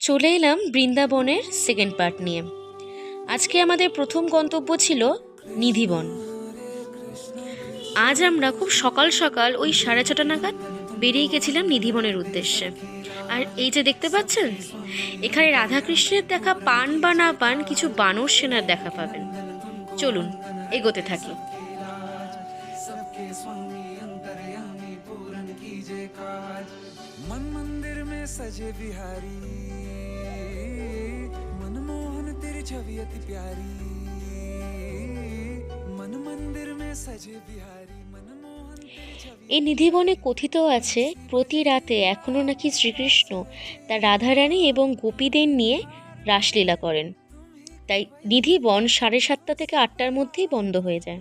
চলে এলাম বৃন্দাবনের সেকেন্ড পার্ট নিয়ে। আজকে আমাদের প্রথম গন্তব্য ছিল নিধিবন। আজ আমরা খুব সকাল সকাল ওই 6:30 নাগাদ বেরিয়ে গেছিলাম নিধিবনের উদ্দেশ্যে। আর এই যে দেখতে পাচ্ছেন, এখানে রাধাকৃষ্ণের দেখা পান বা না পান, কিছু বানর সেনার দেখা পাবেন। চলুন এগোতে থাকি। मन मंदिर में सजे बिहारी, मनमोहन तेरी छवि अति प्यारी, मन मंदिर में सजे बिहारी, मनमोहन तेरी छवि। এই নিধিবনে কথিত আছে প্রতি রাতে এখনও নাকি শ্রীকৃষ্ণ তার রাধারানী এবং গোপীদের নিয়ে রাসলীলা করেন। তাই নিধিবন 7:30 থেকে 8টার মধ্যেই বন্ধ হয়ে যায়।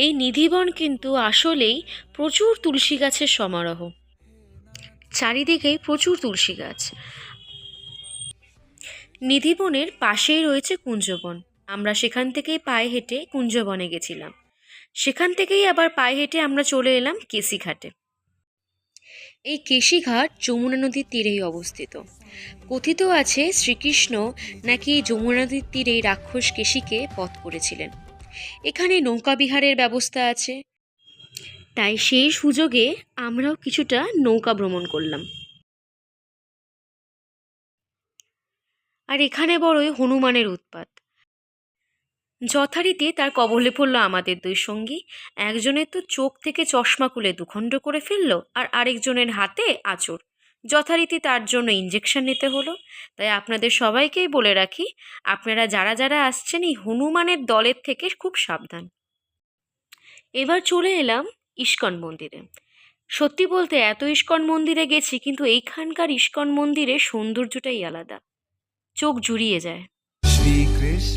এই নিধিবন কিন্তু আসলেই প্রচুর তুলসী গাছের সমারোহ। চারিদিকেই প্রচুর তুলসী গাছ। নিধিবনের পাশেই রয়েছে কুঞ্জবন। আমরা সেখান থেকেই পায়ে হেঁটে কুঞ্জবনে গেছিলাম। সেখান থেকেই আবার পায়ে হেঁটে আমরা চলে এলাম কেশিঘাটে। এই কেশিঘাট যমুনা নদীর তীরেই অবস্থিত। কথিত আছে শ্রীকৃষ্ণ নাকি যমুনা নদীর তীরেই রাক্ষস কেশিকে বধ করেছিলেন। এখানে নৌকা বিহারের ব্যবস্থা আছে, তাই সেই সুযোগে আমরাও কিছুটা নৌকা ভ্রমণ করলাম। আর এখানে বড়ই হনুমানের উৎপাত। যথারীতি তার কবলে পড়ল আমাদের দুই সঙ্গী। একজনের তো চোখ থেকে চশমা খুলে দুখণ্ড করে ফেললো, আর আরেকজনের হাতে আঁচড়। যথারীতি তার জন্য ইঞ্জেকশন নিতে হলো। তাই আপনাদের সবাইকেই বলে রাখি, আপনারা যারা যারা আসছেন এই হনুমানের দলের থেকে খুব সাবধান। এবার চলে এলাম ইস্কন মন্দিরে। সত্যি বলতে এত ইস্কন মন্দিরে গেছি, কিন্তু এইখানকার ইস্কন মন্দিরের সৌন্দর্যটাই আলাদা, চোখ জুড়িয়ে যায়।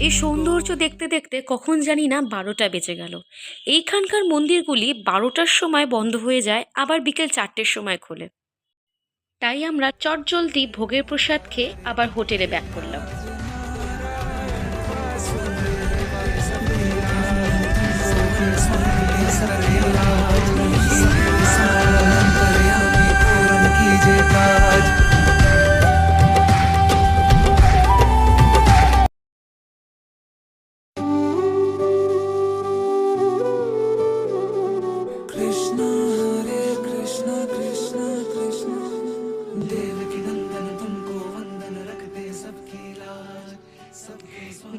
এই সৌন্দর্য দেখতে দেখতে কখন জানি না 12টা বেজে গেল। এইখানকার মন্দিরগুলি 12টার সময় বন্ধ হয়ে যায়, আবার বিকেল 4টের সময় খোলে। তাই আমরা চটজলদি ভোগের প্রসাদ খেয়ে আবার হোটেলে ব্যাক করলাম।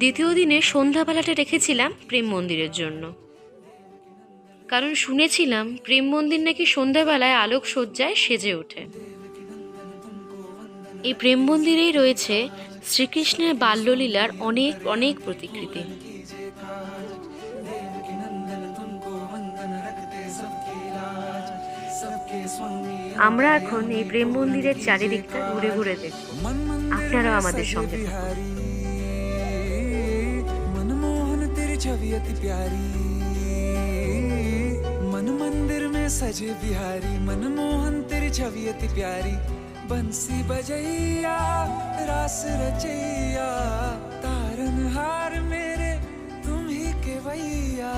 দ্বিতীয় দিনে সন্ধ্যাবেলাটা রেখেছিলাম প্রেম মন্দিরের জন্য, কারণ শুনেছিলাম প্রেম মন্দির নাকি সন্ধ্যাবেলায় আলোকসজ্জায় সেজে ওঠে। এই প্রেম মন্দিরেই রয়েছে শ্রীকৃষ্ণের বাল্যলীলার অনেক অনেক প্রতিকৃতি। আমরা এখন এই প্রেম মন্দিরের চারিদিকটা ঘুরে ঘুরে দেখব। আপনারাও আমাদের সঙ্গে থাকুন। मनमोहन तेरी छवि अति प्यारी, मन मंदिर में सजे बिहारी, मनमोहन तेरी छवि अति प्यारी, बंसी बजैया रास रचैया, तारनहार मेरे तुम ही के भैया,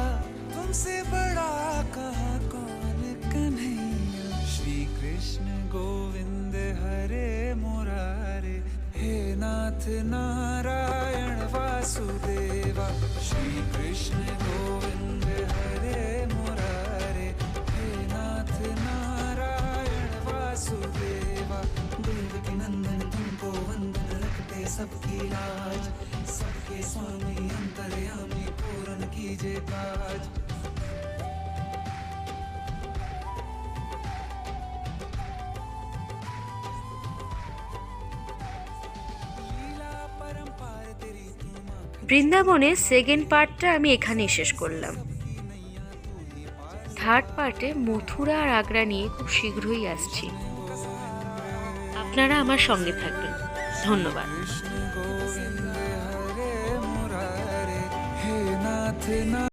तुमसे बड़ा कहा कौन कन्हैया, श्री कृष्ण गोविंद हरे मुरारे, हे नाथ नारायण वासुदेवा, श्री कृष्ण गोविंद हरे मुरारे, हे नाथ नारायण वासुदेवा, देवकी नंदन तुमको वंदन, रखते सबकी लाज, सबके स्वामी अंतर्यामी, पूर्ण कीजिए काज। বৃন্দাবনের সেকেন্ড পার্টটা আমি এখানেই শেষ করলাম। থার্ড পার্টে মথুরা আর আগ্রা নিয়ে খুব শীঘ্রই আসছি। আপনারা আমার সঙ্গে থাকবেন। ধন্যবাদ।